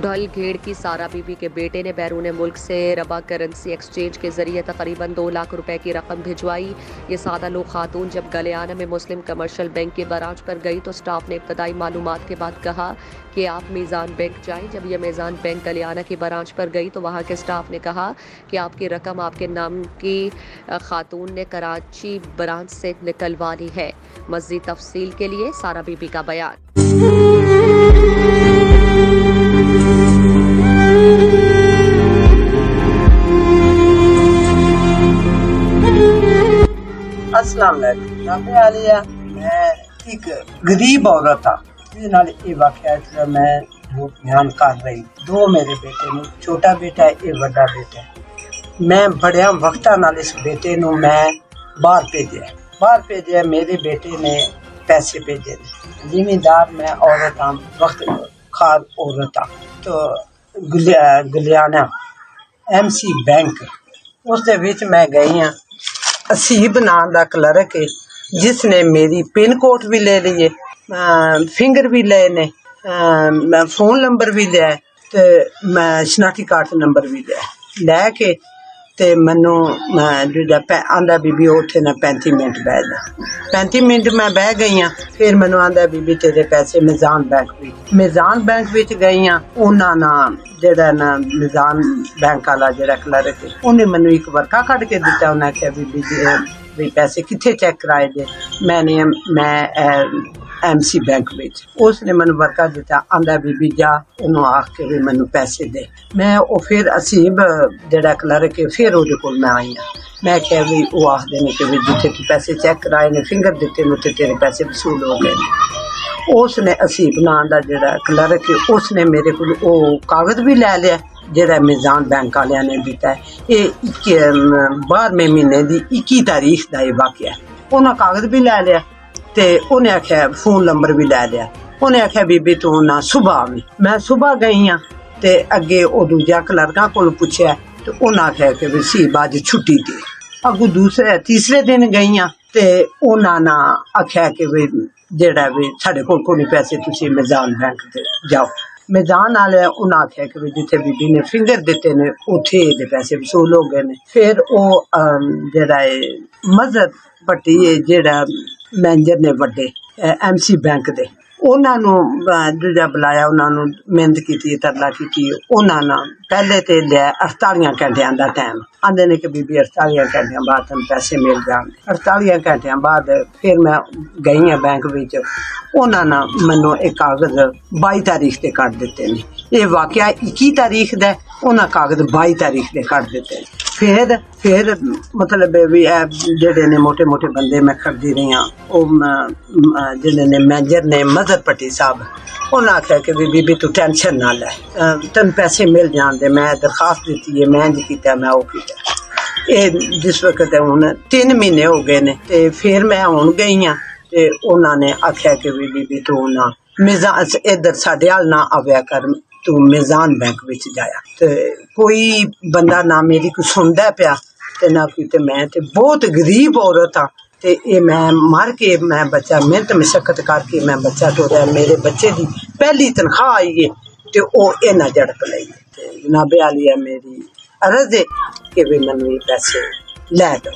ढल घेड़ की सारा बीबी के बेटे ने बैरून मुल्क से रबा करेंसी एक्सचेंज के जरिए तकरीबन 2 लाख रुपए की रकम भिजवाई। ये सादा लोग खातून जब गलियाना में मुस्लिम कमर्शियल बैंक के ब्रांच पर गई तो स्टाफ ने इब्तदाई मालूमात के बाद कहा कि आप मीज़ान बैंक जाएं। जब यह मीज़ान बैंक गलियाना की ब्रांच पर गई तो वहाँ के स्टाफ ने कहा कि आपकी रकम आपके नाम की खातून ने कराची ब्रांच से निकलवा ली है। मज़ीद तफसील के लिए सारा बीबी का बयान। अस्सलाम वालेकुम आलिया, मैं एक गरीब औरत हाँ ये वाकया मैं बयान कर रही। दो मेरे बेटे ने, छोटा बेटा है, एक बड़ा बेटा है। मैं बड़े वक्ता नाल इस बेटे नू मैं बाहर भेजे। मेरे बेटे ने पैसे भेजे। जिमीदार मैं औरत हाँ, वक्त खार औरत हाँ। तो गुलियाना MC बैंक उस दे विच मैं गई हाँ। असीब नाम का क्लर्क है जिसने मेरी पिन कोड भी ले लिए, फिंगर भी ले ने, फोन नंबर भी लिया ते मैं शनाख्ती कार्ड नंबर भी लैके ते मैनू आंदा बीबी उत्थे ना 35 मिनट बह जा। 35 मिनट मैं बह गई हाँ। फिर मैनू आंदा बीबी तेरे पैसे मीज़ान बैंक विच गई हाँ। उन्हां ना जेड़ा ना मीज़ान बैंक वाला जेड़ा क्लर्क है उन्हें मैनू एक वर्का कट के दिता। उन्हें आख्या बीबी जी पैसे कित्थे चेक कराए जे? मैं MC बैंक विच। उसने मैनू वर्का दिता। आंदा बीबी जा उन्होंने आख के भी मैनू पैसे दे। मैं फिर असीब जेड़ा क्लर्क है फिर उहदे कोल मैं आई हाँ। मैं क्या भी वो आखदे ने कि भी जिथे तू पैसे चेक कराए ने, फिंगर दिते ने, ते तेरे पैसे वसूल हो गए ने। उसने असीब नाम का जेड़ा क्लर्क है उसने मेरे को वो कागज भी लै लिया जेड़ा मीज़ान बैंक वालियां ने दिता है। ये 12वें महीने की 21 तारीख का ये वाकया है। उन्हें कागज भी लै लिया ते उन्हें आख्या फोन नंबर भी लै लिया। उन्हें आख्या बीबी तू ना सुबह आवी। मैं सुबह गई हाँ ते अगे वो दूजा क्लर्का को पूछया तो उन्हें आख्या कि भी सी अज छुट्टी थी। अगू तीसरे दिन गई हाँ ते उन्हें ना आख्या कि भी जेड़ा भी साढ़े कोल पैसे तुसी मीज़ान बैंक ते जाओ। मीज़ान वाले उन्हें आख्या कि भी जिथे बीबी ने फिंगर दिते ने उत्थे दे पैसे वसूल हो गए ने। फिर वो जेड़ा मजहर पट्टी जेड़ा मैनेजर ने वड्डे MC बैंक दे उन्होंने दूजा बुलाया। उन्होंने मेहनत की, तरला की। उन्होंने पहले तो लिया 48 घंटिया का टाइम। आंदे ने कि बीबी 48 घंटिया बाद तुम पैसे मिल जाएंगे। 48 घंटिया बाद फिर मैं गई हाँ बैंक विच। उन्होंने मैनू एक कागज 22 तारीख से कट दिते ने। ये वाकया 21 तारीख का, उन्हें कागज 22 तारीख के कट दिते। फिर मतलब भी जेडे ने मोटे मोटे बंदे मैं खरीदी रही हाँ। जिन्हें ने मैनेजर ने मजहर पट्टी साहब उन्हें आख्या कि बीबी तू टेंशन ना लै, तेन पैसे मिल जाते। मैं दरखास्त दी है, मैं इंज किया, मैं वो किया। ये जिस वक्त हूँ 3 महीने हो गए ने ते फिर मैं हूँ गई हाँ ते उन्होंने आख्या कि बीबी तू ना मीज़ान इधर साढ़े हाल ना आव्या कर, तू मीज़ान बैंक विच जाया। ते कोई बंदा ना मेरी को सुनदा पिया ते ना कोई। ते मैं ते बहुत गरीब औरत हाँ ते ये मैं मर के मैं बच्चा मेहनत मशक्कत करके मैं बच्चा तोड़ा। मेरे बच्चे की पहली तनख्वाह आई है ते वो इन्ना झड़प लई। ते जनाबे आलिया मेरी अर्ज है कि भी मैनू ये पैसे लै दो।